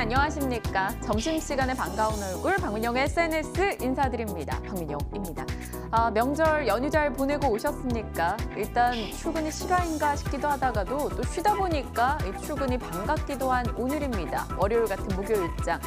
안녕하십니까. 점심시간에 반가운 얼굴 박민영의 SNS 인사드립니다. 박민영입니다. 명절 연휴 잘 보내고 오셨습니까? 일단 출근이 실화인가 싶기도 하다가도 또 쉬다 보니까 출근이 반갑기도 한 오늘입니다. 월요일 같은 목요일장.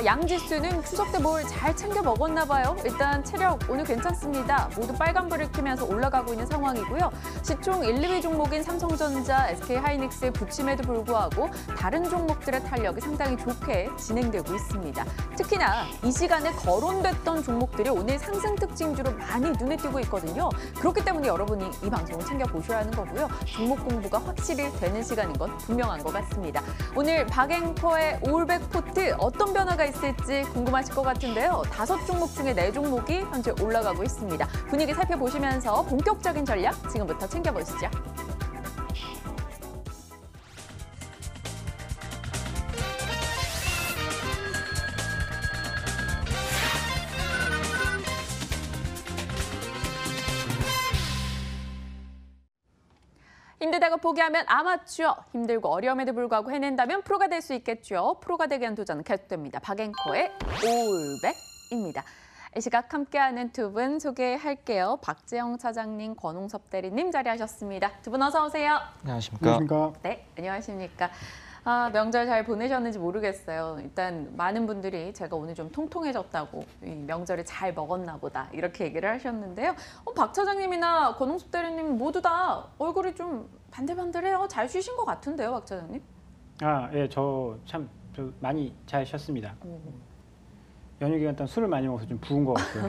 양지수는 추석 때 뭘 잘 챙겨 먹었나 봐요. 일단 체력 오늘 괜찮습니다. 모두 빨간불을 켜면서 올라가고 있는 상황이고요. 시총 1, 2위 종목인 삼성전자, SK하이닉스의 부침에도 불구하고 다른 종목들의 탄력이 상당히 좋게 진행되고 있습니다. 특히나 이 시간에 거론됐던 종목들이 오늘 상승 특징주로 많이 눈에 띄고 있거든요. 그렇기 때문에 여러분이 이 방송을 챙겨보셔야 하는 거고요. 종목 공부가 확실히 되는 시간인 건 분명한 것 같습니다. 오늘 박앵커의 올백 포트 어떤 변화가 있을지 궁금하실 것 같은데요. 5종목 중에 4종목이 현재 올라가고 있습니다. 분위기 살펴보시면서 본격적인 전략 지금부터 챙겨보시죠. 힘들다고 포기하면 아마추어, 힘들고 어려움에도 불구하고 해낸다면 프로가 될 수 있겠죠. 프로가 되기 위한 도전 계속됩니다. 박앵커의 올백입니다. 이 시각 함께하는 두 분 소개할게요. 박재영 차장님, 권홍섭 대리님 자리하셨습니다. 두 분 어서 오세요. 안녕하십니까. 네, 안녕하십니까. 명절 잘 보내셨는지 모르겠어요. 일단 많은 분들이 제가 오늘 좀 통통해졌다고, 이 명절을 잘 먹었나 보다 이렇게 얘기를 하셨는데요. 박 차장님이나 권홍숙 대리님 모두 다 얼굴이 좀 반들반들해요. 잘 쉬신 것 같은데요, 박 차장님? 예, 저 많이 잘 쉬었습니다. 연휴 기간 동안 술을 많이 먹어서 좀 부은 것 같고요.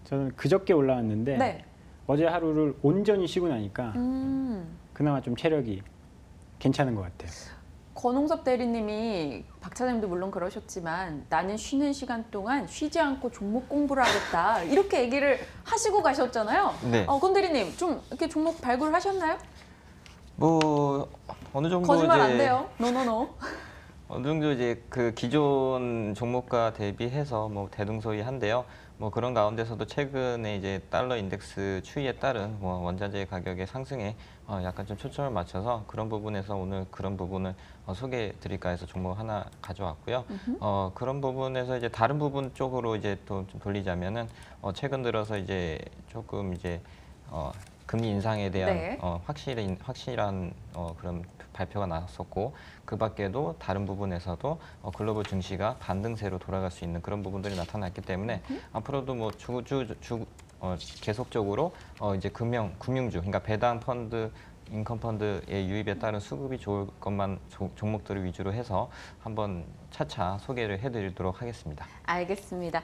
저는 그저께 올라왔는데 네. 어제 하루를 온전히 쉬고 나니까 그나마 좀 체력이 괜찮은 것 같아요. 권홍섭 대리님이 박 차장님도 물론 그러셨지만 나는 쉬는 시간 동안 쉬지 않고 종목 공부를 하겠다 이렇게 얘기를 하시고 가셨잖아요. 네. 권 대리님 좀 이렇게 종목 발굴하셨나요? 뭐 어느 정도 거짓말 이제 안 돼요. 노노노. 어느 정도 이제 그 기존 종목과 대비해서 뭐 대등소이한데요. 뭐 그런 가운데서도 최근에 이제 달러 인덱스 추이에 따른 뭐 원자재 가격의 상승에 약간 좀 초점을 맞춰서 그런 부분에서 오늘 그런 부분을 소개해 드릴까 해서 종목 하나 가져왔고요. 그런 부분에서 이제 다른 부분 쪽으로 이제 또 좀 돌리자면은 최근 들어서 이제 조금 이제 금리 인상에 대한 네. 확실한 그런 발표가 나왔었고 그 밖에도 다른 부분에서도 글로벌 증시가 반등세로 돌아갈 수 있는 그런 부분들이 나타났기 때문에 앞으로도 뭐 계속적으로 이제 금융주, 그러니까 배당 펀드, 인컴 펀드의 유입에 따른 수급이 좋을 것만 종목들을 위주로 해서 한번 차차 소개를 해드리도록 하겠습니다. 알겠습니다.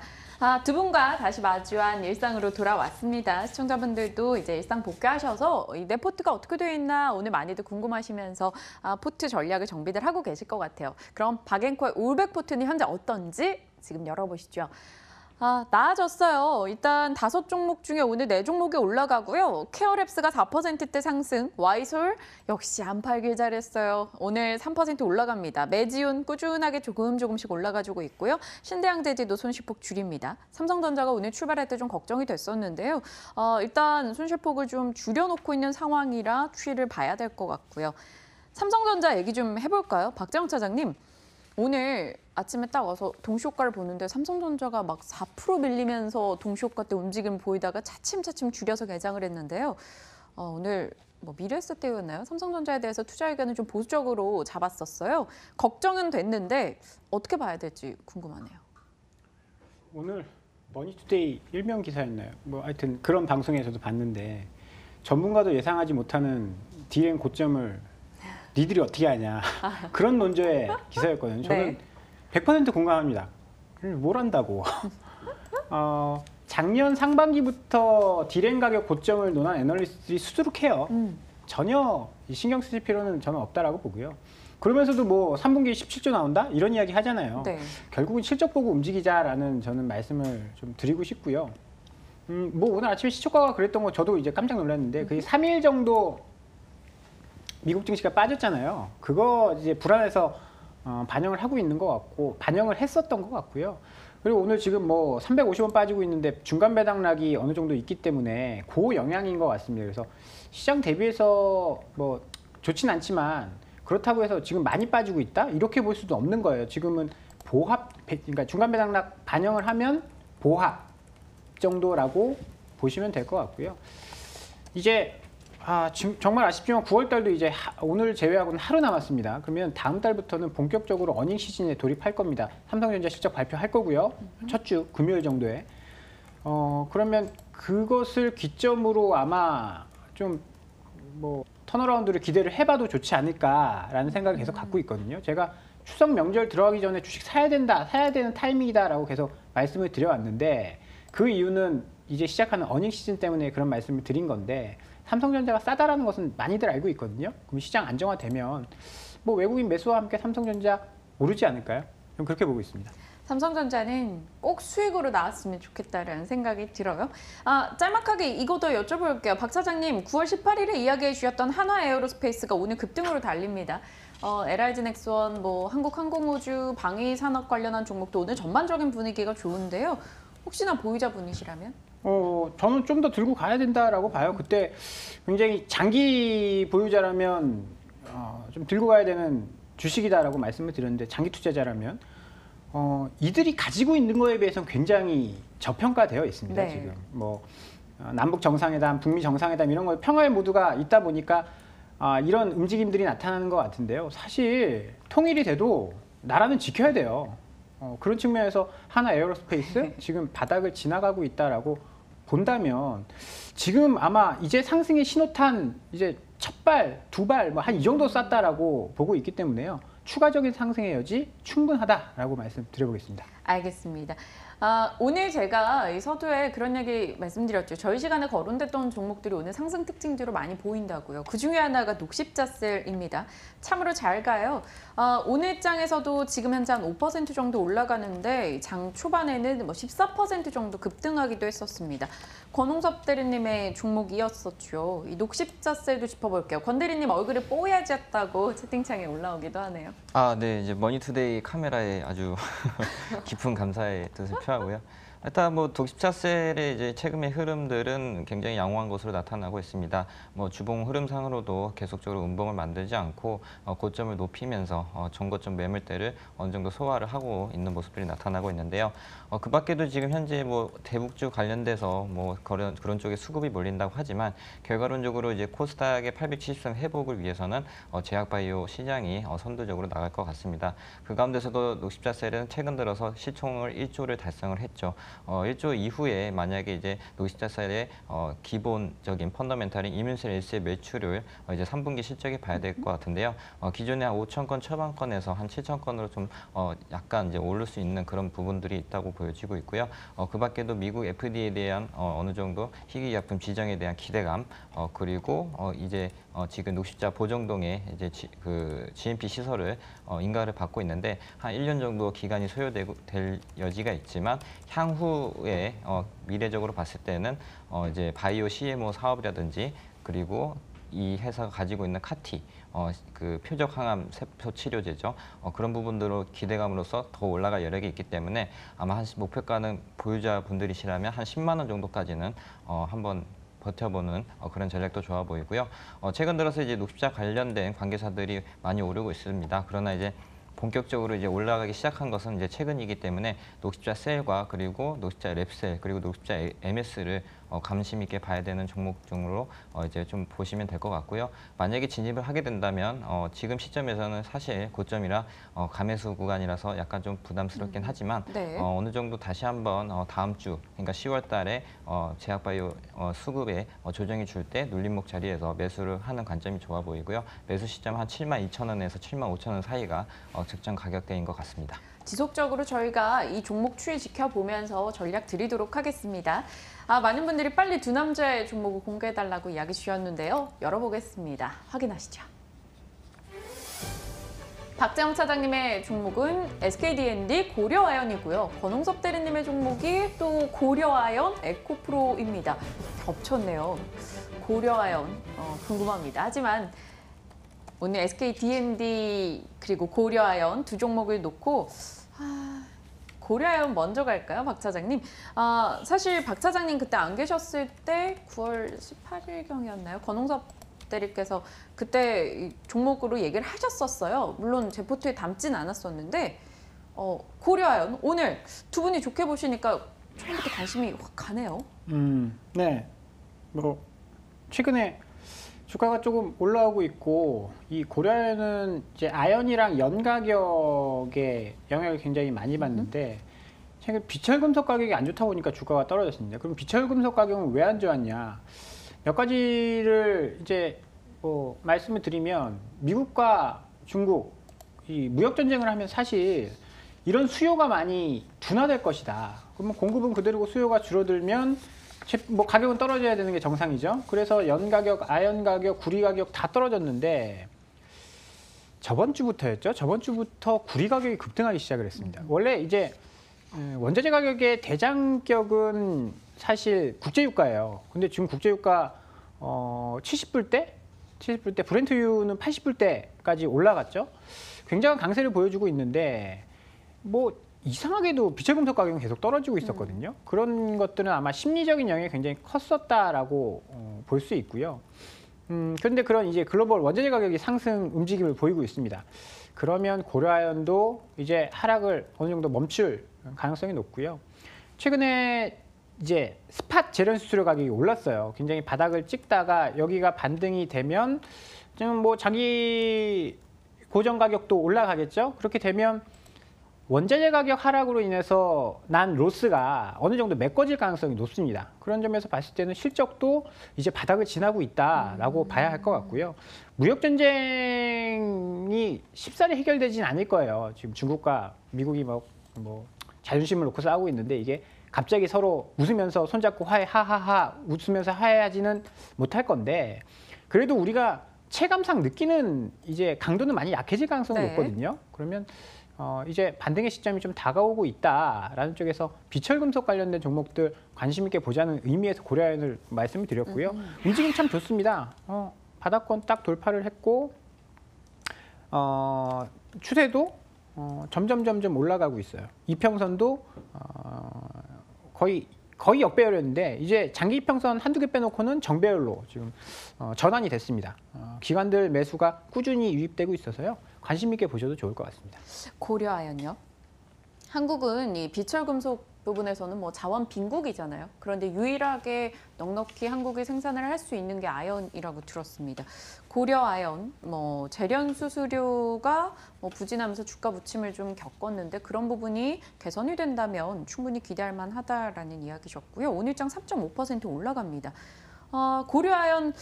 두 분과 다시 마주한 일상으로 돌아왔습니다. 시청자분들도 이제 일상 복귀하셔서 이 내 포트가 어떻게 되어 있나 오늘 많이들 궁금하시면서 포트 전략을 정비들 하고 계실 것 같아요. 그럼 박앵커의 올백 포트는 현재 어떤지 지금 열어보시죠. 나아졌어요. 일단 5종목 중에 오늘 4종목이 올라가고요. 케어랩스가 4%대 상승, 와이솔 역시 안 팔길 잘했어요. 오늘 3% 올라갑니다. 메지온 꾸준하게 조금씩 올라가지고 있고요. 신대양재지도 손실폭 줄입니다. 삼성전자가 오늘 출발할 때 좀 걱정이 됐었는데요. 일단 손실폭을 좀 줄여놓고 있는 상황이라 추이를 봐야 될 것 같고요. 삼성전자 얘기 좀 해볼까요? 박재영 차장님. 오늘 아침에 딱 와서 동시효과를 보는데 삼성전자가 막 4% 밀리면서 동시효과 때 움직임 보이다가 차츰차츰 줄여서 개장을 했는데요. 오늘 뭐 미래에셋 때였나요? 삼성전자에 대해서 투자 의견을 좀 보수적으로 잡았었어요. 걱정은 됐는데 어떻게 봐야 될지 궁금하네요. 오늘 머니투데이 일면 기사였나요? 뭐 하여튼 그런 방송에서도 봤는데 전문가도 예상하지 못하는 디램 고점을 니들이 어떻게 하냐 그런 논조의 기사였거든요. 저는 네. 100% 공감합니다. 뭘 한다고. 작년 상반기부터 디램 가격 고점을 논한 애널리스트들이 수두룩해요. 전혀 신경 쓰실 필요는 저는 없다라고 보고요. 그러면서도 뭐 3분기에 17조 나온다? 이런 이야기 하잖아요. 네. 결국은 실적 보고 움직이자라는 저는 말씀을 좀 드리고 싶고요. 뭐 오늘 아침에 시초가가 그랬던 거 저도 이제 깜짝 놀랐는데 그게 3일 정도 미국 증시가 빠졌잖아요. 그거 이제 불안해서 반영을 하고 있는 것 같고 반영을 했었던 것 같고요. 그리고 오늘 지금 뭐 350원 빠지고 있는데 중간 배당락이 어느 정도 있기 때문에 그 영향인 것 같습니다. 그래서 시장 대비해서 뭐 좋진 않지만 그렇다고 해서 지금 많이 빠지고 있다? 이렇게 볼 수도 없는 거예요. 지금은 그러니까 중간 배당락 반영을 하면 보합 정도라고 보시면 될 것 같고요. 이제 지금 정말 아쉽지만 9월 달도 이제 오늘 제외하고는 하루 남았습니다. 그러면 다음 달부터는 본격적으로 어닝 시즌에 돌입할 겁니다. 삼성전자 실적 발표할 거고요. 첫 주 금요일 정도에. 그러면 그것을 기점으로 아마 좀 뭐 턴어라운드를 기대를 해봐도 좋지 않을까라는 생각을 계속 갖고 있거든요. 제가 추석 명절 들어가기 전에 주식 사야 된다, 사야 되는 타이밍이다라고 계속 말씀을 드려왔는데 그 이유는 이제 시작하는 어닝 시즌 때문에 그런 말씀을 드린 건데 삼성전자가 싸다라는 것은 많이들 알고 있거든요. 그럼 시장 안정화되면 뭐 외국인 매수와 함께 삼성전자 오르지 않을까요? 좀 그렇게 보고 있습니다. 삼성전자는 꼭 수익으로 나왔으면 좋겠다라는 생각이 들어요. 짤막하게 이거 더 여쭤볼게요. 박 차장님, 9월 18일에 이야기해 주셨던 한화에어로스페이스가 오늘 급등으로 달립니다. LRG넥스원, 뭐 한국항공우주, 방위산업 관련한 종목도 오늘 전반적인 분위기가 좋은데요. 혹시나 보유자분이시라면? 저는 좀 더 들고 가야 된다라고 봐요. 그때 굉장히 장기 보유자라면 좀 들고 가야 되는 주식이다라고 말씀을 드렸는데 장기 투자자라면 이들이 가지고 있는 거에 비해서는 굉장히 저평가되어 있습니다. 네. 지금 뭐 남북 정상회담, 북미 정상회담 이런 거 평화의 모두가 있다 보니까 이런 움직임들이 나타나는 것 같은데요. 사실 통일이 돼도 나라는 지켜야 돼요. 그런 측면에서 하나 에어로스페이스 지금 바닥을 지나가고 있다라고 본다면 지금 아마 이제 상승의 신호탄 이제 첫 발, 두 발 뭐 한 이 정도 쐈다라고 보고 있기 때문에요. 추가적인 상승의 여지 충분하다라고 말씀드려보겠습니다. 알겠습니다. 오늘 제가 이 서두에 그런 얘기 말씀드렸죠. 저희 시간에 거론됐던 종목들이 오늘 상승 특징대로 많이 보인다고요. 그 중에 하나가 녹십자셀입니다. 참으로 잘 가요. 오늘 장에서도 지금 현재 한 5% 정도 올라가는데 장 초반에는 뭐 14% 정도 급등하기도 했었습니다. 권홍섭 대리님의 종목이었었죠. 이 녹십자셀도 짚어볼게요. 권 대리님 얼굴이 뽀얘졌다고 채팅창에 올라오기도 하네요. 네, 이제 머니투데이 카메라에 아주 깊은 감사의 뜻을 표하고요. 일단 뭐 독십자셀의 이제 최근의 흐름들은 굉장히 양호한 것으로 나타나고 있습니다. 뭐 주봉 흐름상으로도 계속적으로 음봉을 만들지 않고 고점을 높이면서 전고점 매물대를 어느 정도 소화를 하고 있는 모습들이 나타나고 있는데요. 그 밖에도 지금 현재 뭐 대북주 관련돼서 뭐 그런 쪽에 수급이 몰린다고 하지만 결과론적으로 이제 코스닥의 873 회복을 위해서는 제약바이오 시장이 선두적으로 나갈 것 같습니다. 그 가운데서도 녹십자셀은 최근 들어서 시총을 1조를 달성을 했죠. 1조 이후에 만약에 이제 녹십자셀의 기본적인 펀더멘탈인 이뮨셀 1세 매출을 이제 3분기 실적에 봐야 될 것 같은데요. 기존에 한 5천 건 초반권에서 한 7천 건으로 좀 약간 이제 오를 수 있는 그런 부분들이 있다고 보여지고 있고요. 그 밖에도 미국 FDA에 대한 어느 정도 희귀약품 지정에 대한 기대감, 그리고 이제 지금 녹십자 보정동에 이제 그 GMP 시설을 인가를 받고 있는데 한 1년 정도 기간이 소요될 여지가 있지만 향후에 미래적으로 봤을 때는 이제 바이오 CMO 사업이라든지 그리고 이 회사가 가지고 있는 카티, 그 표적 항암 세포 치료제죠. 그런 부분들로 기대감으로써 더 올라갈 여력이 있기 때문에 아마 한 목표가는 보유자분들이시라면 한 10만 원 정도까지는 한번 버텨보는 그런 전략도 좋아 보이고요. 최근 들어서 이제 녹십자 관련된 관계사들이 많이 오르고 있습니다. 그러나 이제 본격적으로 이제 올라가기 시작한 것은 이제 최근이기 때문에 녹십자 셀과 그리고 녹십자 랩셀 그리고 녹십자 MS를 감심 있게 봐야 되는 종목 중으로 이제 좀 보시면 될 것 같고요. 만약에 진입을 하게 된다면 지금 시점에서는 사실 고점이라 감매수 구간이라서 약간 좀 부담스럽긴 하지만 네. 어느 정도 다시 한번 다음 주 그러니까 10월 달에 제약바이오 수급에 조정이 줄 때 눌림목 자리에서 매수를 하는 관점이 좋아 보이고요. 매수 시점 한 72,000원에서 75,000원 사이가 적정 가격대인 것 같습니다. 지속적으로 저희가 이 종목 추이 지켜보면서 전략 드리도록 하겠습니다. 많은 분들이 빨리 두 남자의 종목을 공개해달라고 이야기 주셨는데요. 열어보겠습니다. 확인하시죠. 박재영 차장님의 종목은 SKD&D 고려아연이고요. 권홍섭 대리님의 종목이 또 고려아연 에코프로입니다. 겹쳤네요. 고려아연 궁금합니다. 하지만 오늘 SKD&D 그리고 고려아연 두 종목을 놓고 고려아연 먼저 갈까요, 박 차장님? 사실 박 차장님 그때 안 계셨을 때 9월 18일경이었나요? 권홍섭 대리께서 그때 이 종목으로 얘기를 하셨었어요. 물론 제 포트에 담진 않았었는데 고려아연 오늘 두 분이 좋게 보시니까 처음부터 관심이 확 가네요. 네. 뭐 최근에 주가가 조금 올라오고 있고 이 고려아연은 이제 아연이랑 연 가격에 영향을 굉장히 많이 받는데 최근 비철금속 가격이 안 좋다 보니까 주가가 떨어졌습니다. 그럼 비철금속 가격은 왜 안 좋았냐? 몇 가지를 이제 뭐 말씀을 드리면 미국과 중국 이 무역 전쟁을 하면 사실 이런 수요가 많이 둔화될 것이다. 그러면 공급은 그대로고 수요가 줄어들면 뭐 가격은 떨어져야 되는 게 정상이죠. 그래서 연 가격, 아연 가격, 구리 가격 다 떨어졌는데 저번 주부터였죠. 저번 주부터 구리 가격이 급등하기 시작을 했습니다. 원래 이제 원자재 가격의 대장격은 사실 국제유가예요. 근데 지금 국제유가 70불대 브렌트유는 80불대까지 올라갔죠. 굉장한 강세를 보여주고 있는데 뭐 이상하게도 비철금속 가격은 계속 떨어지고 있었거든요. 그런 것들은 아마 심리적인 영향이 굉장히 컸었다라고 볼 수 있고요. 그런데 그런 이제 글로벌 원자재 가격이 상승 움직임을 보이고 있습니다. 그러면 고려아연도 이제 하락을 어느 정도 멈출 가능성이 높고요. 최근에 이제 스팟 재련 수수료 가격이 올랐어요. 굉장히 바닥을 찍다가 여기가 반등이 되면 좀 뭐 자기 고정 가격도 올라가겠죠. 그렇게 되면 원자재 가격 하락으로 인해서 난 로스가 어느 정도 메꿔질 가능성이 높습니다. 그런 점에서 봤을 때는 실적도 이제 바닥을 지나고 있다라고 봐야 할 것 같고요. 무역 전쟁이 쉽사리 해결되진 않을 거예요. 지금 중국과 미국이 뭐 자존심을 놓고 싸우고 있는데 이게 갑자기 서로 웃으면서 손잡고 하하하 웃으면서 화해하지는 못할 건데 그래도 우리가 체감상 느끼는 이제 강도는 많이 약해질 가능성이 높거든요. 그러면 이제 반등의 시점이 좀 다가오고 있다라는 쪽에서 비철금속 관련된 종목들 관심 있게 보자는 의미에서 고려아연을 말씀을 드렸고요. 움직임 참 좋습니다. 바닥권 딱 돌파를 했고 추세도 점점 올라가고 있어요. 이평선도 거의 역배열이었는데 이제 장기 이평선 한두 개 빼놓고는 정배열로 지금 전환이 됐습니다. 기관들 매수가 꾸준히 유입되고 있어서요. 관심 있게 보셔도 좋을 것 같습니다. 고려아연요. 한국은 이 비철금속 부분에서는 뭐 자원 빈국이잖아요. 그런데 유일하게 넉넉히 한국이 생산을 할 수 있는 게 아연이라고 들었습니다. 고려아연, 뭐 재련 수수료가 뭐 부진하면서 주가 부침을 좀 겪었는데 그런 부분이 개선이 된다면 충분히 기대할 만하다라는 이야기셨고요. 오늘장 3.5% 올라갑니다. 고려아연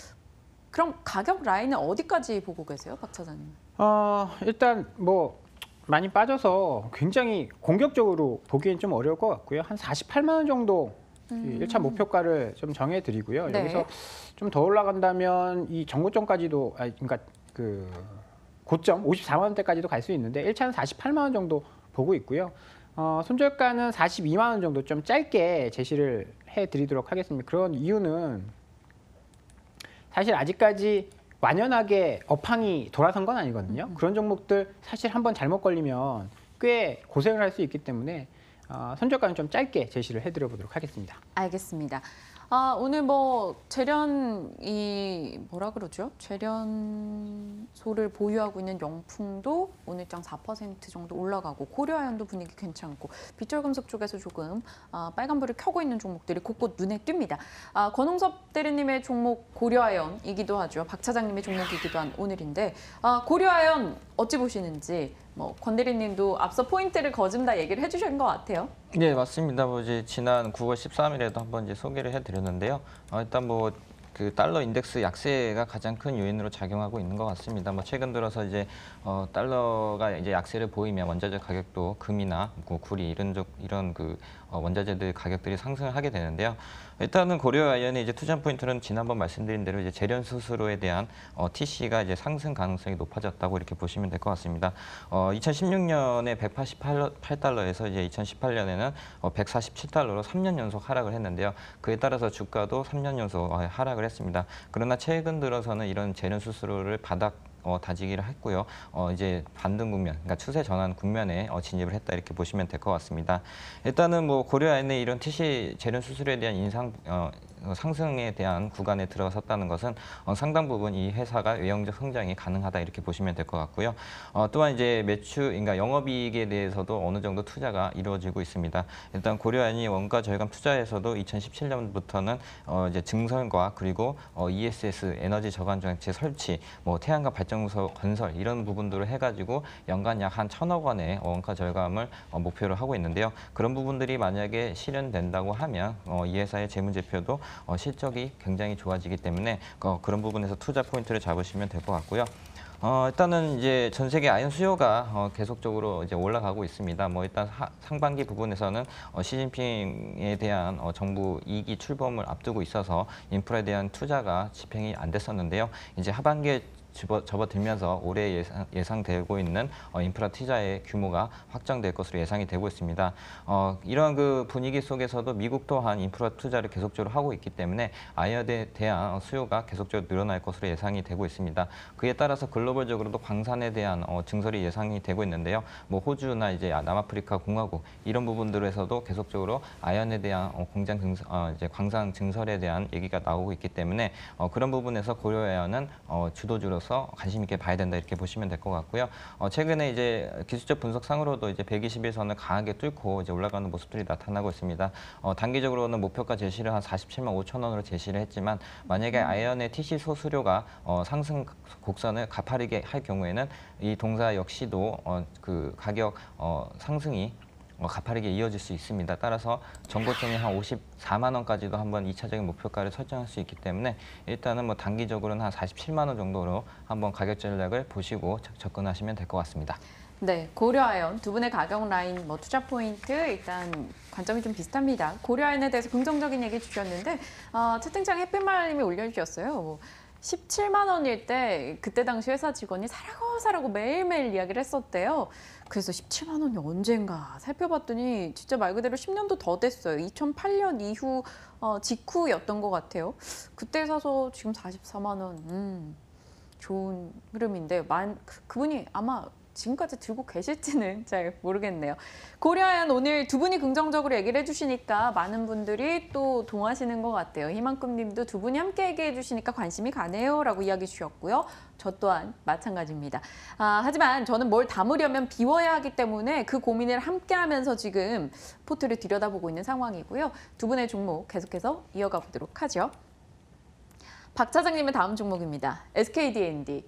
그럼 가격 라인은 어디까지 보고 계세요, 박 차장님? 일단 뭐 많이 빠져서 굉장히 공격적으로 보기엔 좀 어려울 것 같고요. 한 48만 원 정도 1차 목표가를 좀 정해드리고요. 네. 여기서 좀 더 올라간다면 이 정고점까지도, 그러니까 그 고점 54만 원대까지도 갈 수 있는데 1차는 48만 원 정도 보고 있고요. 손절가는 42만 원 정도 좀 짧게 제시를 해드리도록 하겠습니다. 그런 이유는 사실 아직까지 완연하게 업황이 돌아선 건 아니거든요. 그런 종목들 사실 한번 잘못 걸리면 꽤 고생을 할 수 있기 때문에 손절가는 좀 짧게 제시를 해드려 보도록 하겠습니다. 알겠습니다. 오늘 뭐 재련이 뭐라 그러죠? 재련소를 보유하고 있는 영풍도 오늘장 4% 정도 올라가고 고려아연도 분위기 괜찮고 비철금속 쪽에서 조금 빨간불을 켜고 있는 종목들이 곳곳 눈에 띕니다. 권홍섭 대리님의 종목 고려아연이기도 하죠. 박 차장님의 종목이기도 한 오늘인데 고려아연 어찌 보시는지 권 대리님도 앞서 포인트를 거듭다 얘기를 해주신 것 같아요. 네, 맞습니다. 뭐 이제 지난 9월 13일에도 한번 이제 소개를 해드렸는데요. 일단 뭐 그 달러 인덱스 약세가 가장 큰 요인으로 작용하고 있는 것 같습니다. 뭐 최근 들어서 이제 달러가 이제 약세를 보이면 원자재 가격도 금이나 구리 이런 그 원자재들 가격들이 상승을 하게 되는데요. 일단은 고려아연의 이제 투자 포인트는 지난번 말씀드린 대로 이제 재련 수수료에 대한 TC가 이제 상승 가능성이 높아졌다고 이렇게 보시면 될 것 같습니다. 2016년에 188달러에서 이제 2018년에는 147달러로 3년 연속 하락을 했는데요. 그에 따라서 주가도 3년 연속 하락을 했습니다. 그러나 최근 들어서는 이런 재련 수수료를 다지기를 했고요. 이제 반등 국면, 그러니까 추세 전환 국면에 진입을 했다 이렇게 보시면 될 것 같습니다. 일단은 뭐 고려아연의 이런 TC 재련 수수료에 대한 인상 상승에 대한 구간에 들어섰다는 것은 상당 부분 이 회사가 외형적 성장이 가능하다 이렇게 보시면 될 것 같고요. 또한 이제 매출, 그러니까 영업이익에 대해서도 어느 정도 투자가 이루어지고 있습니다. 일단 고려아연이 원가 절감 투자에서도 2017년부터는 이제 증설과 그리고 ESS 에너지 저감 장치 설치, 뭐 태양광 발전소 건설 이런 부분들을 해가지고 연간 약 한 1,000억 원의 원가 절감을 목표로 하고 있는데요. 그런 부분들이 만약에 실현된다고 하면 이 회사의 재무제표도 실적이 굉장히 좋아지기 때문에 그런 부분에서 투자 포인트를 잡으시면 될 것 같고요. 일단은 이제 전 세계 아연 수요가 계속적으로 이제 올라가고 있습니다. 뭐 일단 상반기 부분에서는 시진핑에 대한 정부 2기 출범을 앞두고 있어서 인프라에 대한 투자가 집행이 안 됐었는데요. 이제 하반기에 접어들면서 올해 예상되고 있는 인프라 투자의 규모가 확정될 것으로 예상이 되고 있습니다. 이러한 그 분위기 속에서도 미국 또한 인프라 투자를 계속적으로 하고 있기 때문에 아연에 대한 수요가 계속적으로 늘어날 것으로 예상이 되고 있습니다. 그에 따라서 글로벌적으로도 광산에 대한 증설이 예상이 되고 있는데요. 뭐 호주나 이제 남아프리카 공화국 이런 부분들에서도 계속적으로 아연에 대한 이제 광산 증설에 대한 얘기가 나오고 있기 때문에 그런 부분에서 고려아연은 주도주로 관심 있게 봐야 된다 이렇게 보시면 될 것 같고요. 최근에 이제 기술적 분석상으로도 이제 121선을 강하게 뚫고 이제 올라가는 모습들이 나타나고 있습니다. 단기적으로는 목표가 제시를 한 47만 5천 원으로 제시를 했지만 만약에 아연의 TC 소수료가 상승 곡선을 가파르게 할 경우에는 이 동사 역시도 그 가격 상승이 가파르게 이어질 수 있습니다. 따라서 전고점이 한 54만 원까지도 한번 2차적인 목표가를 설정할 수 있기 때문에 일단은 뭐 단기적으로는 한 47만 원 정도로 한번 가격 전략을 보시고 접근하시면 될 것 같습니다. 네, 고려아연 두 분의 가격 라인, 뭐 투자 포인트 일단 관점이 좀 비슷합니다. 고려아연에 대해서 긍정적인 얘기 주셨는데 채팅창에 햇빛말님이 올려주셨어요. 17만 원일 때 그때 당시 회사 직원이 사라고 매일매일 이야기를 했었대요. 그래서 17만 원이 언젠가 살펴봤더니 진짜 말 그대로 10년도 더 됐어요. 2008년 이후 직후였던 것 같아요. 그때 사서 지금 44만 원. 좋은 흐름인데 그분이 아마 지금까지 들고 계실지는 잘 모르겠네요. 고려아연 오늘 두 분이 긍정적으로 얘기를 해주시니까 많은 분들이 또 동하시는 것 같아요. 희망금 님도 두 분이 함께 얘기해 주시니까 관심이 가네요 라고 이야기 주셨고요. 저 또한 마찬가지입니다. 하지만 저는 뭘 담으려면 비워야 하기 때문에 그 고민을 함께 하면서 지금 포트를 들여다보고 있는 상황이고요. 두 분의 종목 계속해서 이어가 보도록 하죠. 박 차장님의 다음 종목입니다. SKD&D.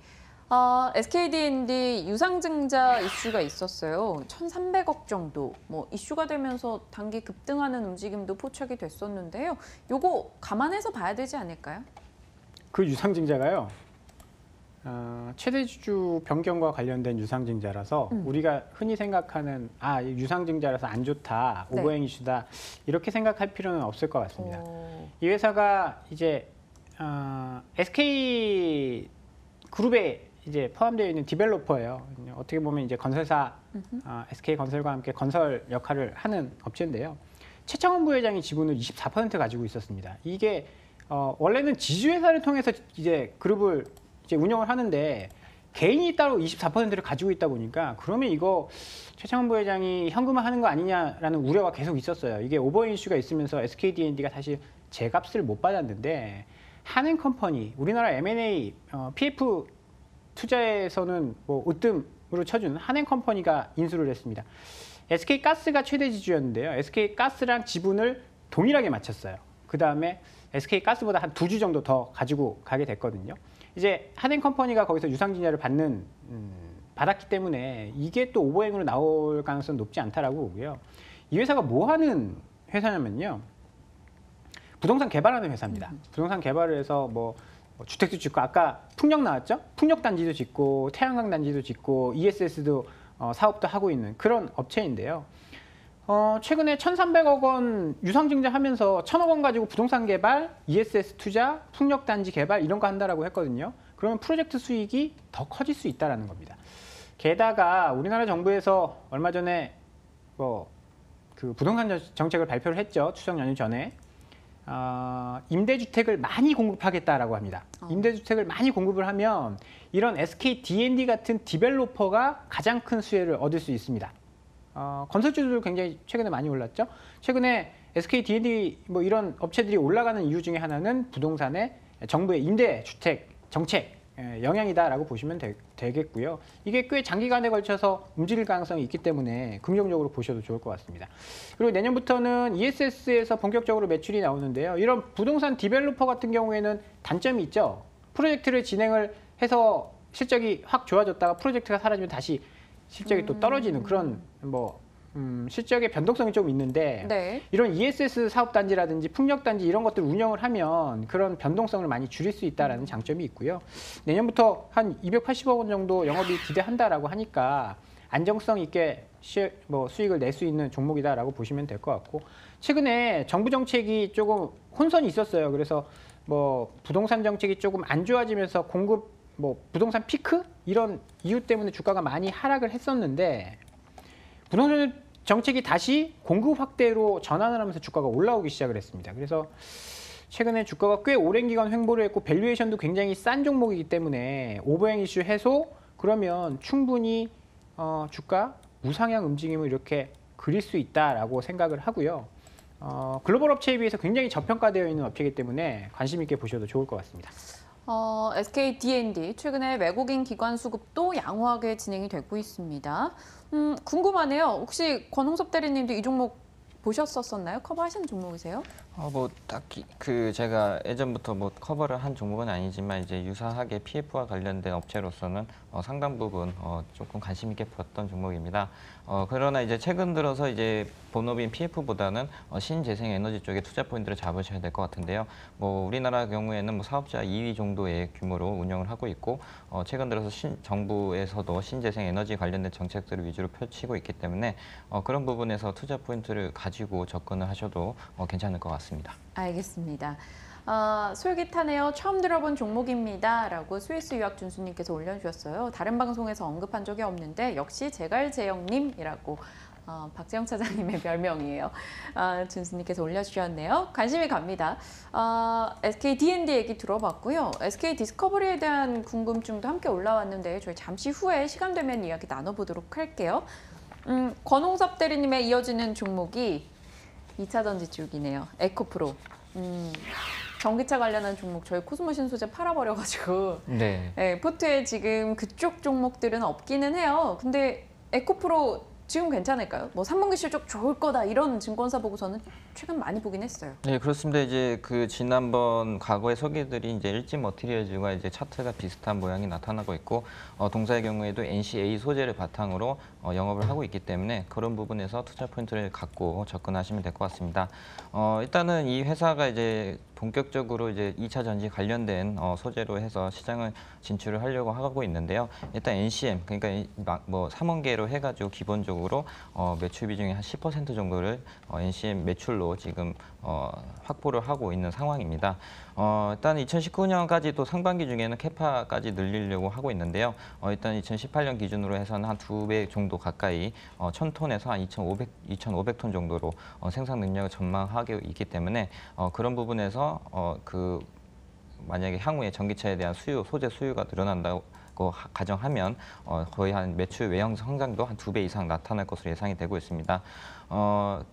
SKD&D 유상증자 이슈가 있었어요. 1,300억 정도 이슈가 되면서 단기 급등하는 움직임도 포착이 됐었는데요. 요거 감안해서 봐야 되지 않을까요? 그 유상증자가요. 최대주주 변경과 관련된 유상증자라서 우리가 흔히 생각하는 유상증자라서 안 좋다, 오버행 이슈다 이렇게 생각할 필요는 없을 것 같습니다. 이 회사가 이제 SK 그룹에 이제 포함되어 있는 디벨로퍼예요. 어떻게 보면 이제 건설사 SK 건설과 함께 건설 역할을 하는 업체인데요. 최창원 부회장이 지분을 24% 가지고 있었습니다. 이게 원래는 지주회사를 통해서 이제 그룹을 이제 운영을 하는데 개인이 따로 24%를 가지고 있다 보니까 그러면 이거 최창원 부회장이 현금화하는 거 아니냐라는 우려가 계속 있었어요. 이게 오버행 이슈가 있으면서 SKD&D가 사실 제값을 못 받았는데 한행컴퍼니, 우리나라 M&A, PF 투자에서는 뭐 으뜸으로 쳐주는 한행컴퍼니가 인수를 했습니다. SK가스가 최대 지주였는데요. SK가스랑 지분을 동일하게 맞췄어요. 그 다음에 SK가스보다 한 2주 정도 더 가지고 가게 됐거든요. 이제 한행컴퍼니가 거기서 유상증자를 받았기 때문에 이게 또 오버행으로 나올 가능성은 높지 않다라고 보고요. 이 회사가 뭐 하는 회사냐면요. 부동산 개발하는 회사입니다. 부동산 개발을 해서 뭐 주택도 짓고 아까 풍력 나왔죠? 풍력 단지도 짓고 태양광 단지도 짓고 ESS도 사업도 하고 있는 그런 업체인데요. 최근에 1,300억 원 유상증자하면서 1,000억 원 가지고 부동산 개발, ESS 투자, 풍력 단지 개발 이런 거 한다라고 했거든요. 그러면 프로젝트 수익이 더 커질 수 있다라는 겁니다. 게다가 우리나라 정부에서 얼마 전에 그 부동산 정책을 발표를 했죠. 추석 연휴 전에. 임대주택을 많이 공급하겠다라고 합니다. 임대주택을 많이 공급을 하면 이런 SKD&D 같은 디벨로퍼가 가장 큰 수혜를 얻을 수 있습니다. 건설주도 굉장히 최근에 많이 올랐죠. 최근에 SK D&D 뭐 이런 업체들이 올라가는 이유 중에 하나는 부동산의 정부의 임대 주택 정책 영향이다라고 보시면 되겠고요. 이게 꽤 장기간에 걸쳐서 움직일 가능성이 있기 때문에 긍정적으로 보셔도 좋을 것 같습니다. 그리고 내년부터는 ESS에서 본격적으로 매출이 나오는데요. 이런 부동산 디벨로퍼 같은 경우에는 단점이 있죠. 프로젝트를 진행을 해서 실적이 확 좋아졌다가 프로젝트가 사라지면 다시 실적이 또 떨어지는 그런 실적의 변동성이 좀 있는데 네. 이런 ESS 사업단지라든지 풍력단지 이런 것들 운영을 하면 그런 변동성을 많이 줄일 수 있다는 장점이 있고요. 내년부터 한 280억 원 정도 영업이 기대한다라고 하니까 안정성 있게 수익을 낼 수 있는 종목이다라고 보시면 될 것 같고 최근에 정부 정책이 조금 혼선이 있었어요. 그래서 부동산 정책이 조금 안 좋아지면서 공급 부동산 피크 이런 이유 때문에 주가가 많이 하락을 했었는데 부동산 정책이 다시 공급 확대로 전환을 하면서 주가가 올라오기 시작을 했습니다. 그래서 최근에 주가가 꽤 오랜 기간 횡보를 했고 밸류에이션도 굉장히 싼 종목이기 때문에 오버행 이슈 해소 그러면 충분히 주가 우상향 움직임을 이렇게 그릴 수 있다라고 생각을 하고요. 글로벌 업체에 비해서 굉장히 저평가되어 있는 업체이기 때문에 관심 있게 보셔도 좋을 것 같습니다. SK D&D 최근에 외국인 기관 수급도 양호하게 진행이 되고 있습니다. 궁금하네요. 혹시 권홍섭 대리님도 이 종목 보셨었나요? 커버하시는 종목이세요? 딱히 제가 예전부터 커버를 한 종목은 아니지만 이제 유사하게 PF와 관련된 업체로서는 상당 부분 조금 관심 있게 봤던 종목입니다. 그러나 이제 최근 들어서 이제 본업인 PF보다는 신재생 에너지 쪽에 투자 포인트를 잡으셔야 될 것 같은데요. 우리나라 경우에는 사업자 2위 정도의 규모로 운영을 하고 있고 최근 들어서 정부에서도 신재생 에너지 관련된 정책들을 위주로 펼치고 있기 때문에 그런 부분에서 투자 포인트를 가지고 접근을 하셔도 괜찮을 것 같습니다. 알겠습니다. 솔깃하네요. 처음 들어본 종목입니다. 라고 스위스 유학 준수님께서 올려주셨어요. 다른 방송에서 언급한 적이 없는데 역시 제갈제영님이라고 박재영 차장님의 별명이에요. 준수님께서 올려주셨네요. 관심이 갑니다. SK D&D 얘기 들어봤고요. SK 디스커버리에 대한 궁금증도 함께 올라왔는데 저희 잠시 후에 시간 되면 이야기 나눠보도록 할게요. 권홍섭 대리님의 이어지는 종목이 2차 전지 쪽이네요. 에코프로. 전기차 관련한 종목 저희 코스모신 소재 팔아버려가지고 네, 포트에 지금 그쪽 종목들은 없기는 해요. 근데 에코프로 지금 괜찮을까요? 3분기 실적 좋을 거다 이런 증권사 보고서는 최근 많이 보긴 했어요. 네, 그렇습니다. 이제 지난번 과거에 소개드린 이제 일지 머티리얼즈와 이제 차트가 비슷한 모양이 나타나고 있고 동사의 경우에도 NCA 소재를 바탕으로 영업을 하고 있기 때문에 그런 부분에서 투자 포인트를 갖고 접근하시면 될 것 같습니다. 일단은 이 회사가 이제 본격적으로 이제 2차 전지 관련된 소재로 해서 시장을 진출을 하려고 하고 있는데요. 일단 NCM 그러니까 3원계로 해가지고 기본적으로 매출 비중의 한 10% 정도를 NCM 매출로 지금 확보를 하고 있는 상황입니다. 일단 2019년까지 또 상반기 중에는 캐파까지 늘리려고 하고 있는데요. 일단 2018년 기준으로 해서는 한 2배 정도 가까이 1000톤에서 한 2500톤 정도로 생산 능력을 전망하고 있기 때문에 그런 부분에서 만약에 향후에 전기차에 대한 소재 수요가 늘어난다고 가정하면 거의 한 매출 외형 성장도 한 2배 이상 나타날 것으로 예상이 되고 있습니다.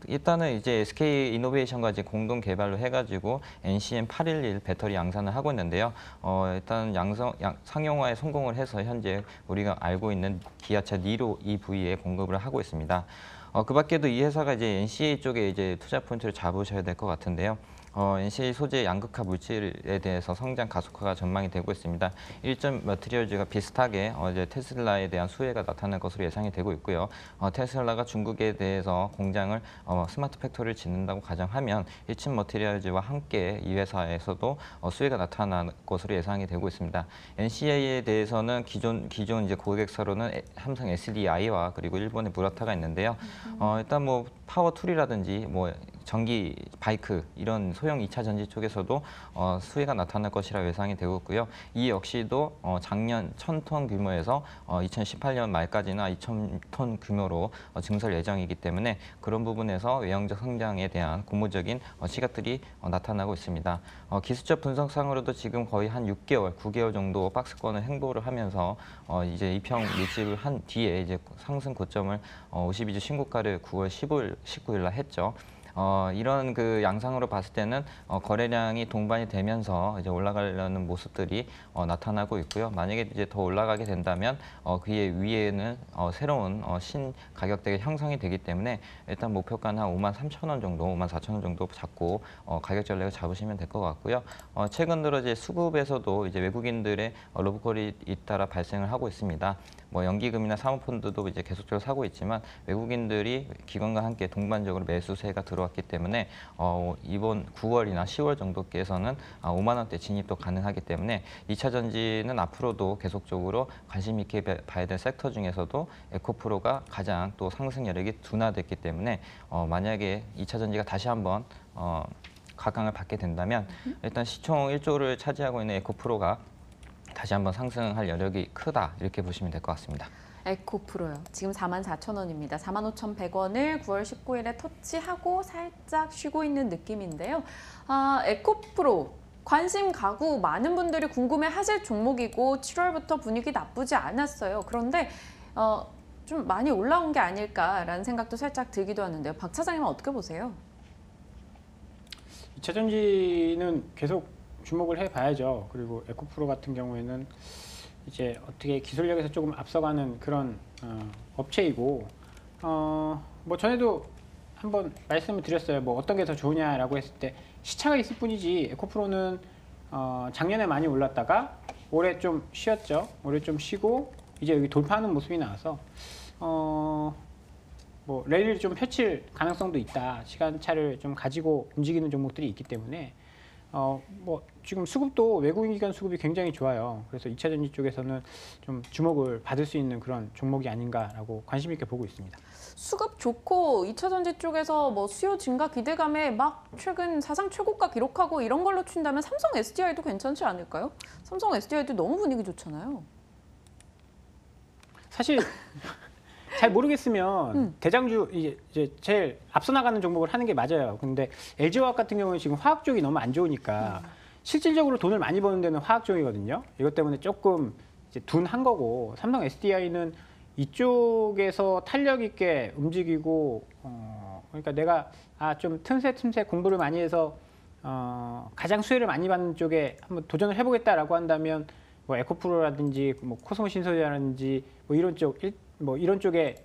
일단은 이제 SK 이노베이션과 이제 공동 개발로 해가지고 NCM 811 배터리 양산을 하고 있는데요. 일단 상용화에 성공을 해서 현재 우리가 알고 있는 기아차 니로 EV에 공급을 하고 있습니다. 그 밖에도 이 회사가 이제 NCA 쪽에 이제 투자 포인트를 잡으셔야 될 것 같은데요. NCA 소재 양극화 물질에 대해서 성장 가속화가 전망이 되고 있습니다. 일점 머티리얼즈가 비슷하게 이제 테슬라에 대한 수혜가 나타날 것으로 예상이 되고 있고요. 테슬라가 중국에 대해서 공장을 스마트 팩토리를 짓는다고 가정하면 일점 머티리얼즈와 함께 이 회사에서도 수혜가 나타날 것으로 예상이 되고 있습니다. NCA에 대해서는 기존 이제 고객사로는 삼성 SDI와 그리고 일본의 무라타가 있는데요. 일단 파워 툴이라든지 전기 바이크 이런 소형 2차 전지 쪽에서도 수혜가 나타날 것이라 예상이 되고 있고요. 이 역시도 작년 1000톤 규모에서 2018년 말까지는 2000톤 규모로 증설 예정이기 때문에 그런 부분에서 외형적 성장에 대한 고무적인 시각들이 나타나고 있습니다. 기술적 분석상으로도 지금 거의 한 6개월, 9개월 정도 박스권을 횡보를 하면서 이제 이평 밀집을 한 뒤에 이제 상승 고점을 52주 신고가를 9월 19일 날 했죠. 이런 그 양상으로 봤을 때는 거래량이 동반이 되면서 이제 올라가려는 모습들이 나타나고 있고요. 만약에 이제 더 올라가게 된다면 그 위에는 새로운 신 가격대가 형성이 되기 때문에 일단 목표가는 한 53,000원 정도, 54,000원 정도 잡고 가격 전략을 잡으시면 될 것 같고요. 최근 들어 이제 수급에서도 이제 외국인들의 로브콜이 잇따라 발생을 하고 있습니다. 뭐 연기금이나 사모펀드도 이제 계속적으로 사고 있지만 외국인들이 기관과 함께 동반적으로 매수세가 들어왔기 때문에 이번 9월이나 10월 정도께서는 5만 원대 진입도 가능하기 때문에 2차 전지는 앞으로도 계속적으로 관심 있게 봐야 될 섹터 중에서도 에코프로가 가장 또 상승 여력이 둔화됐기 때문에 만약에 2차 전지가 다시 한번 각광을 받게 된다면 일단 시총 1조를 차지하고 있는 에코프로가 다시 한번 상승할 여력이 크다 이렇게 보시면 될 것 같습니다. 에코프로요. 지금 44,000원입니다. 45,100원을 9월 19일에 터치하고 살짝 쉬고 있는 느낌인데요. 에코프로 관심 가구 많은 분들이 궁금해하실 종목이고 7월부터 분위기 나쁘지 않았어요. 그런데 좀 많이 올라온 게 아닐까라는 생각도 살짝 들기도 하는데요. 박 차장님은 어떻게 보세요? 2차 전지는 계속 주목을 해봐야죠. 그리고 에코프로 같은 경우에는 이제 어떻게 기술력에서 조금 앞서가는 그런 업체이고 뭐 전에도 한번 말씀을 드렸어요. 뭐 어떤 게 더 좋으냐라고 했을 때 시차가 있을 뿐이지 에코프로는 작년에 많이 올랐다가 올해 좀 쉬었죠. 올해 좀 쉬고 이제 여기 돌파하는 모습이 나와서 뭐 랠리를 좀 펼칠 가능성도 있다. 시간차를 좀 가지고 움직이는 종목들이 있기 때문에 뭐 지금 수급도 외국인 기관 수급이 굉장히 좋아요. 그래서 2차 전지 쪽에서는 좀 주목을 받을 수 있는 그런 종목이 아닌가라고 관심 있게 보고 있습니다. 수급 좋고 2차 전지 쪽에서 뭐 수요 증가 기대감에 막 최근 사상 최고가 기록하고 이런 걸로 친다면 삼성 SDI도 괜찮지 않을까요? 삼성 SDI도 너무 분위기 좋잖아요. 사실 잘 모르겠으면 대장주 이제 제일 앞서 나가는 종목을 하는 게 맞아요. 근데 LG화학 같은 경우는 지금 화학 쪽이 너무 안 좋으니까 실질적으로 돈을 많이 버는 데는 화학 쪽이거든요. 이것 때문에 조금 이제 둔한 거고 삼성 SDI는 이쪽에서 탄력 있게 움직이고 그러니까 내가 좀 틈새 공부를 많이 해서 가장 수혜를 많이 받는 쪽에 한번 도전을 해보겠다라고 한다면 뭐 에코프로라든지 뭐 코스모신소재라든지 뭐 이런 쪽에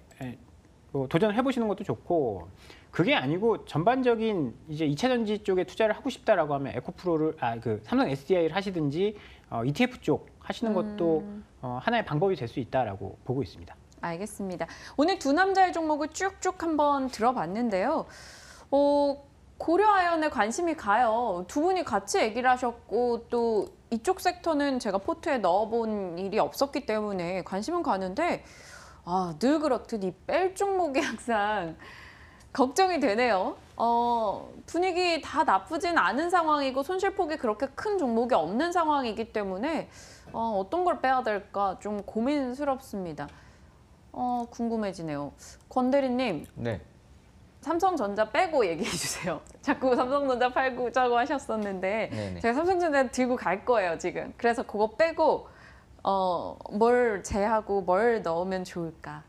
뭐 도전을 해보시는 것도 좋고 그게 아니고 전반적인 이제 2차 전지 쪽에 투자를 하고 싶다라고 하면 에코프로를 그 삼성 SDI를 하시든지 ETF 쪽 하시는 것도 하나의 방법이 될 수 있다라고 보고 있습니다. 알겠습니다. 오늘 두 남자의 종목을 쭉쭉 한번 들어봤는데요. 고려아연에 관심이 가요. 두 분이 같이 얘기를 하셨고 또 이쪽 섹터는 제가 포트에 넣어본 일이 없었기 때문에 관심은 가는데 늘 그렇듯 이 뺄 종목이 항상 걱정이 되네요. 분위기 다 나쁘진 않은 상황이고 손실폭이 그렇게 큰 종목이 없는 상황이기 때문에 어떤 걸 빼야 될까 좀 고민스럽습니다. 궁금해지네요. 권 대리님. 네. 삼성전자 빼고 얘기해 주세요. 자꾸 삼성전자 팔자고 하셨었는데 네네. 제가 삼성전자 들고 갈 거예요, 지금. 그래서 그거 빼고 뭘 제하고 뭘 넣으면 좋을까?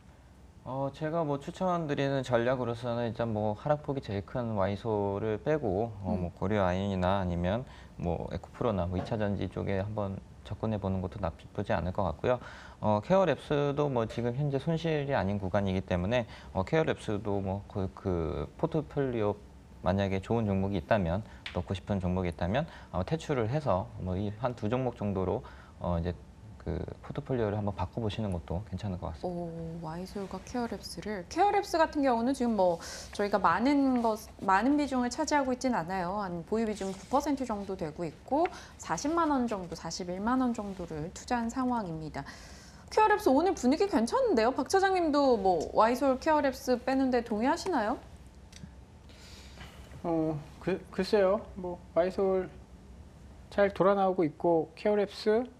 제가 뭐 추천드리는 전략으로서는 일단 뭐 하락폭이 제일 큰 와이소를 빼고 뭐 고려아연이나 아니면 뭐 에코프로나 뭐 2차 전지 쪽에 한번 접근해 보는 것도 나쁘지 않을 것 같고요. 케어랩스도 뭐 지금 현재 손실이 아닌 구간이기 때문에 케어랩스도 뭐 그 포트폴리오 만약에 좋은 종목이 있다면 넣고 싶은 종목이 있다면 퇴출을 해서 뭐 한 두 종목 정도로 이제 그 포트폴리오를 한번 바꿔보시는 것도 괜찮을 것 같습니다. 와이솔과 케어랩스 같은 경우는 지금 뭐 저희가 많은 비중을 차지하고 있진 않아요. 한 보유 비중 9% 정도 되고 있고 40만 원 정도, 41만 원 정도를 투자한 상황입니다. 케어랩스 오늘 분위기 괜찮은데요? 박 차장님도 뭐 와이솔 케어랩스 빼는데 동의하시나요? 글쎄요. 뭐 와이솔 잘 돌아 나오고 있고 케어랩스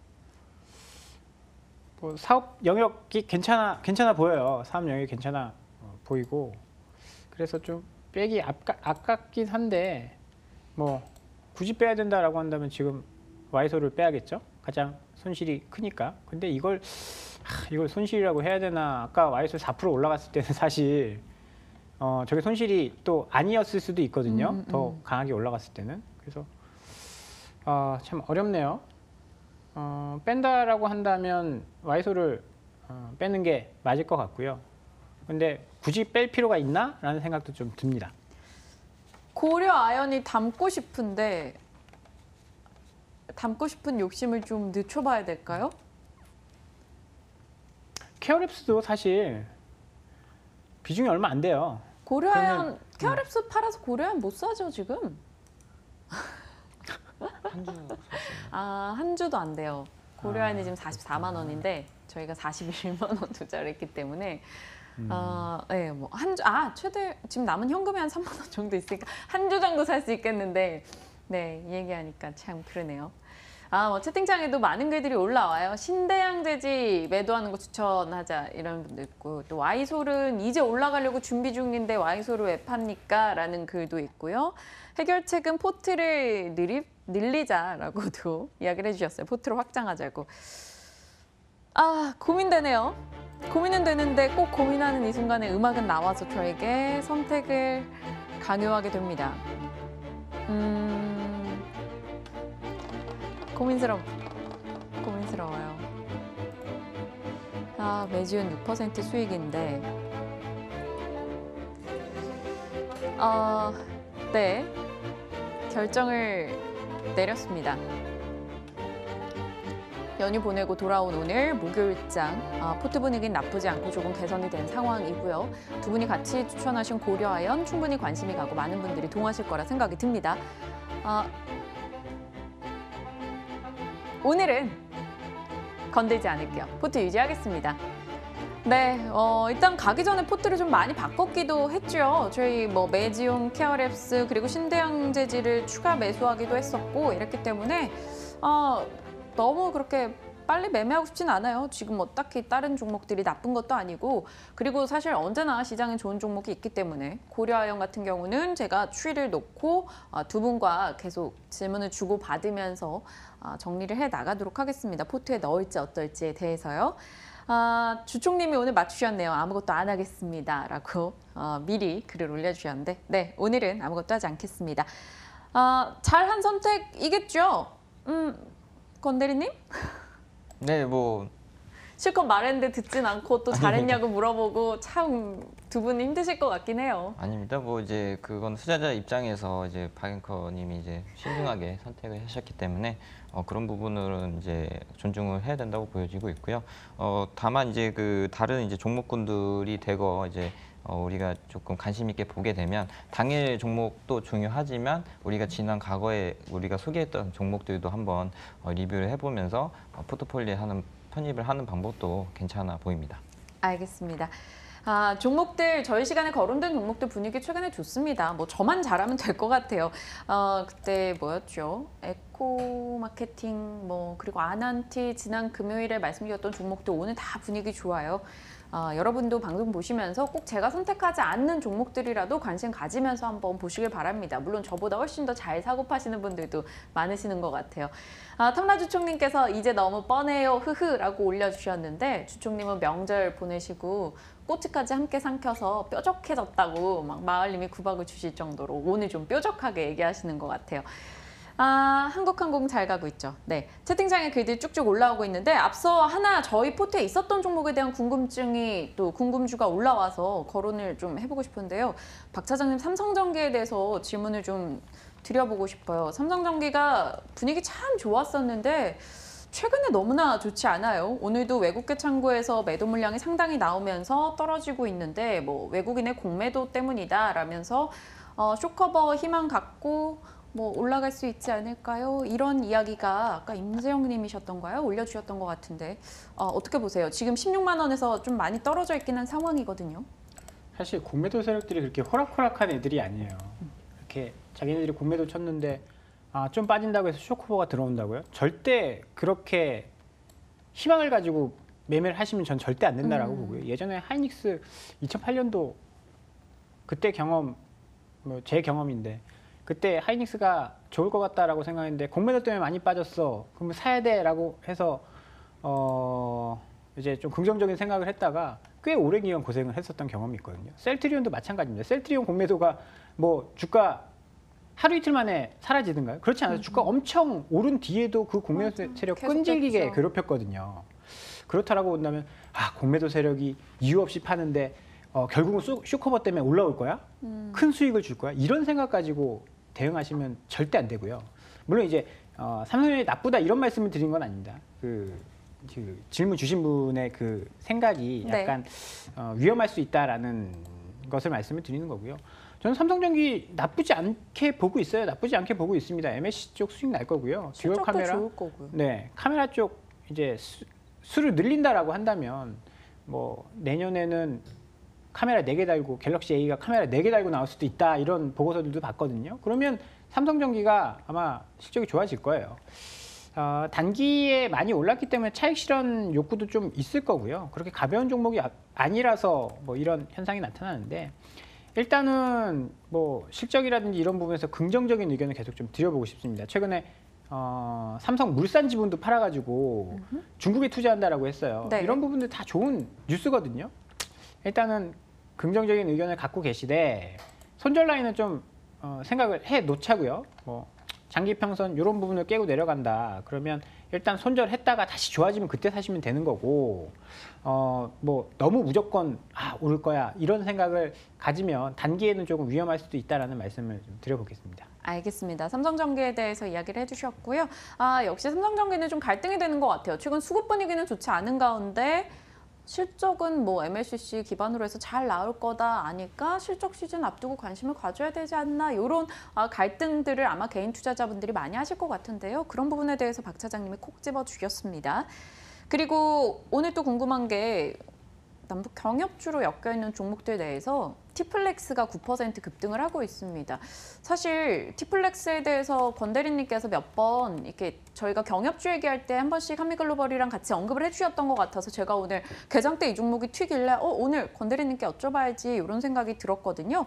뭐 사업 영역이 괜찮아 보여요. 사업 영역이 괜찮아 보이고 그래서 좀 빼기 아깝긴 한데 뭐 굳이 빼야 된다라고 한다면 지금 와이솔을 빼야겠죠. 가장 손실이 크니까. 근데 이걸 손실이라고 해야 되나? 아까 와이솔 4% 올라갔을 때는 사실 저게 손실이 또 아니었을 수도 있거든요. 더 강하게 올라갔을 때는. 그래서 참 어렵네요. 뺀다라고 한다면 와이소를 빼는 게 맞을 것 같고요. 근데 굳이 뺄 필요가 있나? 라는 생각도 좀 듭니다. 고려 아연이 담고 싶은데 담고 싶은 욕심을 좀 늦춰봐야 될까요? 케어랩스도 사실 비중이 얼마 안 돼요. 고려아연 케어랩스 팔아서 고려아연 못 사죠 지금? 한 주도 안 돼요. 고려아연이 지금 44만 원인데 저희가 41만 원 투자를 했기 때문에 네, 뭐 한 주, 최대 지금 남은 현금이 한 3만 원 정도 있으니까 한 주 정도 살 수 있겠는데 네, 이 얘기하니까 참 그러네요. 뭐 채팅창에도 많은 글들이 올라와요. 신대양재지 매도하는 거 추천하자 이런 분도 있고 또 와이솔은 이제 올라가려고 준비 중인데 와이솔을 왜 팝니까? 라는 글도 있고요. 해결책은 포트를 늘리자라고도 이야기를 해주셨어요. 포트를 확장하자고. 고민되네요. 고민은 되는데 꼭 고민하는 이 순간에 음악은 나와서 저에게 선택을 강요하게 됩니다. 고민스러워요. 매지은 6% 수익인데, 네, 결정을 내렸습니다. 연휴 보내고 돌아온 오늘 목요일장 포트 분위기는 나쁘지 않고 조금 개선이 된 상황이고요. 두 분이 같이 추천하신 고려아연 충분히 관심이 가고 많은 분들이 동하실 거라 생각이 듭니다. 오늘은 건들지 않을게요. 포트 유지하겠습니다. 네, 일단 가기 전에 포트를 좀 많이 바꿨기도 했죠. 저희 매지용, 케어랩스 그리고 신대양재지를 추가 매수하기도 했었고 이랬기 때문에 너무 그렇게 빨리 매매하고 싶진 않아요. 지금 딱히 다른 종목들이 나쁜 것도 아니고 그리고 사실 언제나 시장에 좋은 종목이 있기 때문에 고려아연 같은 경우는 제가 추이를 놓고 두 분과 계속 질문을 주고받으면서 정리를 해 나가도록 하겠습니다. 포트에 넣을지 어떨지에 대해서요. 주총님이 오늘 맞추셨네요. 아무것도 안 하겠습니다. 라고 미리 글을 올려주셨는데 네, 오늘은 아무것도 하지 않겠습니다. 잘한 선택이겠죠? 건대리님? 네, 실컷 말했는데 듣진 않고 또 잘했냐고 물어보고 참 두 분이 힘드실 것 같긴 해요. 아닙니다. 이제 그건 투자자 입장에서 이제 박앵커님이 이제 신중하게 선택을 하셨기 때문에 그런 부분은 이제 존중을 해야 된다고 보여지고 있고요. 다만 이제 그 다른 이제 종목군들이 대거 이제 우리가 조금 관심 있게 보게 되면 당일 종목도 중요하지만 우리가 지난 과거에 우리가 소개했던 종목들도 한번 리뷰를 해보면서 포트폴리오에 편입을 하는 방법도 괜찮아 보입니다. 알겠습니다. 종목들 저희 시간에 거론된 종목들 분위기 최근에 좋습니다. 저만 잘하면 될 것 같아요. 그때 뭐였죠? 에코 마케팅 그리고 아난티 지난 금요일에 말씀드렸던 종목들 오늘 다 분위기 좋아요. 여러분도 방송 보시면서 꼭 제가 선택하지 않는 종목들이라도 관심 가지면서 한번 보시길 바랍니다. 물론 저보다 훨씬 더 잘 사고 파시는 분들도 많으시는 것 같아요. 탐라주총님께서 이제 너무 뻔해요 흐흐라고 올려주셨는데 주총님은 명절 보내시고 꼬치까지 함께 삼켜서 뾰족해졌다고 막 마을님이 구박을 주실 정도로 오늘 좀 뾰족하게 얘기하시는 것 같아요. 한국항공 잘 가고 있죠. 네, 채팅창에 글들이 쭉쭉 올라오고 있는데 앞서 하나 저희 포트에 있었던 종목에 대한 궁금주가 올라와서 거론을 좀 해보고 싶은데요. 박 차장님 삼성전기에 대해서 질문을 좀 드려보고 싶어요. 삼성전기가 분위기 참 좋았었는데 최근에 너무나 좋지 않아요. 오늘도 외국계 창구에서 매도 물량이 상당히 나오면서 떨어지고 있는데 외국인의 공매도 때문이다 라면서 쇼커버 희망 갖고 올라갈 수 있지 않을까요? 이런 이야기가 아까 임재영 님이셨던가요? 올려주셨던 것 같은데 어떻게 보세요? 지금 16만 원에서 좀 많이 떨어져 있긴 한 상황이거든요. 사실 공매도 세력들이 그렇게 호락호락한 애들이 아니에요. 이렇게 자기네들이 공매도 쳤는데 좀 빠진다고 해서 쇼커버가 들어온다고요? 절대 그렇게 희망을 가지고 매매를 하시면 전 절대 안 된다라고 보고요. 예전에 하이닉스 2008년도 그때 경험, 제 경험인데 그때 하이닉스가 좋을 것 같다라고 생각했는데 공매도 때문에 많이 빠졌어. 그러면 사야 돼라고 해서 이제 좀 긍정적인 생각을 했다가 꽤 오랜 기간 고생을 했었던 경험이 있거든요. 셀트리온도 마찬가지입니다. 셀트리온 공매도가 뭐 주가 하루 이틀 만에 사라지든가요? 그렇지 않아요. 주가 엄청 오른 뒤에도 그 공매도 세력 계속 끈질기게 됐죠. 괴롭혔거든요. 그렇다라고 본다면 공매도 세력이 이유 없이 파는데 결국은 쇼커버 때문에 올라올 거야? 큰 수익을 줄 거야? 이런 생각 가지고 대응하시면 절대 안 되고요. 물론 이제 삼성전자 나쁘다 이런 말씀을 드린 건 아닙니다. 그 질문 주신 분의 그 생각이 네. 약간 위험할 수 있다라는 것을 말씀을 드리는 거고요. 저는 삼성전기 나쁘지 않게 보고 있어요. 나쁘지 않게 보고 있습니다. MSC 쪽 수익 날 거고요. 듀얼 실적도 카메라, 좋을 거고요. 네, 카메라 쪽 이제 수를 늘린다라고 한다면 뭐 내년에는 카메라 4개 달고 갤럭시 A가 카메라 4개 달고 나올 수도 있다 이런 보고서들도 봤거든요. 그러면 삼성전기가 아마 실적이 좋아질 거예요. 단기에 많이 올랐기 때문에 차익 실현 욕구도 좀 있을 거고요. 그렇게 가벼운 종목이 아니라서 뭐 이런 현상이 나타나는데 일단은 뭐 실적이라든지 이런 부분에서 긍정적인 의견을 계속 좀 드려보고 싶습니다. 최근에 삼성 물산 지분도 팔아가지고 중국에 투자한다라고 했어요. 네. 이런 부분들 다 좋은 뉴스거든요. 일단은 긍정적인 의견을 갖고 계시되 손절 라인은 좀 생각을 해 놓자고요. 뭐 장기 평선 이런 부분을 깨고 내려간다. 그러면 일단 손절했다가 다시 좋아지면 그때 사시면 되는 거고 뭐 너무 무조건 오를 거야 이런 생각을 가지면 단기에는 조금 위험할 수도 있다라는 말씀을 좀 드려보겠습니다. 알겠습니다. 삼성전기에 대해서 이야기를 해주셨고요. 역시 삼성전기는 좀 갈등이 되는 것 같아요. 최근 수급 분위기는 좋지 않은 가운데 실적은 뭐 MLCC 기반으로 해서 잘 나올 거다 아니까 실적 시즌 앞두고 관심을 가져야 되지 않나 이런 갈등들을 아마 개인 투자자분들이 많이 하실 것 같은데요. 그런 부분에 대해서 박 차장님이 콕 집어주셨습니다. 그리고 오늘 또 궁금한 게 남북 경협주로 엮여있는 종목들 내에서 티플렉스가 9% 급등을 하고 있습니다. 사실 티플렉스에 대해서 권 대리님께서 몇 번 이렇게 저희가 경협주 얘기할 때 한 번씩 한미글로벌이랑 같이 언급을 해주셨던 것 같아서 제가 오늘 개장 때 이 종목이 튀길래 오늘 권 대리님께 여쭤봐야지 이런 생각이 들었거든요.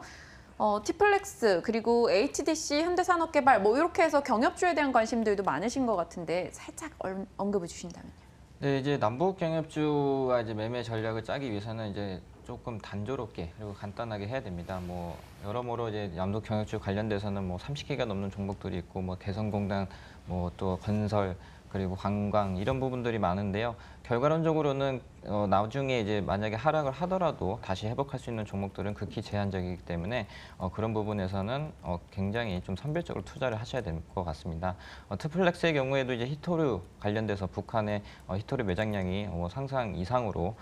티플렉스 그리고 HDC 현대산업개발 뭐 이렇게 해서 경협주에 대한 관심들도 많으신 것 같은데 살짝 언급해 주신다면요. 네, 이제 남북 경협주와 이제 매매 전략을 짜기 위해서는 이제 조금 단조롭게 그리고 간단하게 해야 됩니다. 뭐 여러모로 이제 남북 경협주 관련돼서는 뭐 30개가 넘는 종목들이 있고 뭐 대성공단, 뭐 또 건설 그리고 관광 이런 부분들이 많은데요. 결과론적으로는 나중에 이제 만약에 하락을 하더라도 다시 회복할 수 있는 종목들은 극히 제한적이기 때문에 그런 부분에서는 굉장히 좀 선별적으로 투자를 하셔야 될 것 같습니다. 트플렉스의 경우에도 이제 히토류 관련돼서 북한의 히토류 매장량이 상상 이상으로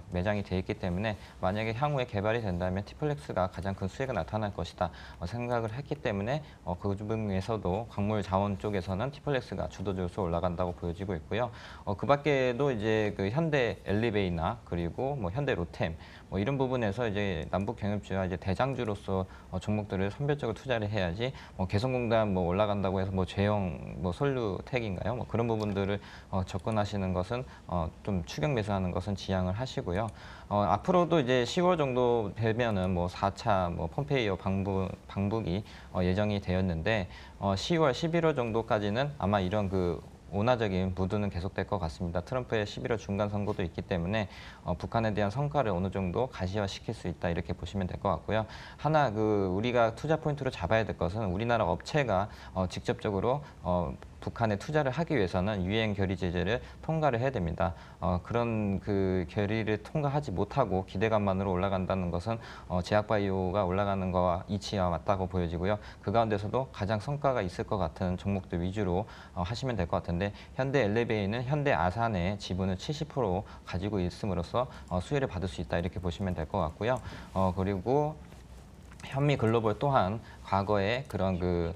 매장이 돼 있기 때문에 만약에 향후에 개발이 된다면 티플렉스가 가장 큰 수혜가 나타날 것이다 생각을 했기 때문에 그 중에서도 광물 자원 쪽에서는 티플렉스가 주도적으로 올라간다고 보여지고 있고요. 그 밖에도 이제 그 현대 엘리베이나 그리고 뭐 현대 로템 뭐 이런 부분에서 이제 남북 경협주와 이제 대장주로서 종목들을 선별적으로 투자를 해야지 뭐 개성공단 뭐 올라간다고 해서 뭐 제형 뭐 솔루텍인가요? 뭐 그런 부분들을 접근하시는 것은 좀 추격 매수하는 것은 지양을 하시고요. 앞으로도 이제 10월 정도 되면은 뭐 4차 뭐 폼페이오 방북이 예정이 되었는데 10월, 11월 정도까지는 아마 이런 그 온화적인 무드는 계속될 것 같습니다. 트럼프의 11월 중간 선거도 있기 때문에 북한에 대한 성과를 어느 정도 가시화시킬 수 있다 이렇게 보시면 될 것 같고요. 하나 우리가 투자 포인트로 잡아야 될 것은 우리나라 업체가 직접적으로 북한에 투자를 하기 위해서는 유엔 결의 제재를 통과를 해야 됩니다. 그런 그 결의를 통과하지 못하고 기대감만으로 올라간다는 것은 제약바이오가 올라가는 거와 이치와 맞다고 보여지고요. 그 가운데서도 가장 성과가 있을 것 같은 종목들 위주로 하시면 될 것 같은데 현대 엘리베이는 현대 아산의 지분을 70% 가지고 있음으로써 수혜를 받을 수 있다 이렇게 보시면 될 것 같고요. 그리고 현미글로벌 또한 과거에 그런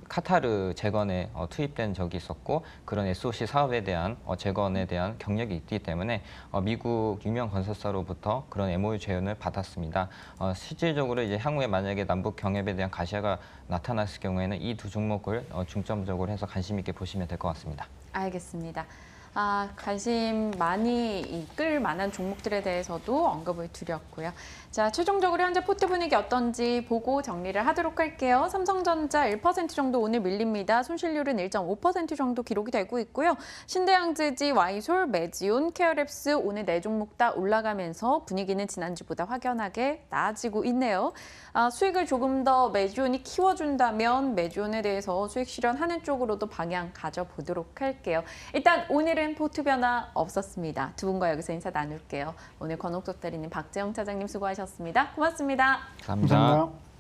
카타르 재건에 투입된 적이 있었고 그런 SOC 사업에 대한 재건에 대한 경력이 있기 때문에 미국 유명 건설사로부터 그런 MOU 제안을 받았습니다. 실질적으로 이제 향후에 만약에 남북 경협에 대한 가시화가 나타났을 경우에는 이 두 종목을 중점적으로 해서 관심 있게 보시면 될 것 같습니다. 알겠습니다. 관심 많이 이끌 만한 종목들에 대해서도 언급을 드렸고요. 자, 최종적으로 현재 포트 분위기 어떤지 보고 정리를 하도록 할게요. 삼성전자 1% 정도 오늘 밀립니다. 손실률은 1.5% 정도 기록이 되고 있고요. 신대양즈지, 와이솔, 메지온, 케어랩스 오늘 네 종목 다 올라가면서 분위기는 지난주보다 확연하게 나아지고 있네요. 수익을 조금 더 메지온이 키워준다면 메지온에 대해서 수익 실현하는 쪽으로도 방향 가져보도록 할게요. 일단 오늘은 포트 변화 없었습니다. 두 분과 여기서 인사 나눌게요. 오늘 권옥석 대리님, 박재영 차장님 수고하셨습니다. 고맙습니다. 감사합니다. 감사합니다.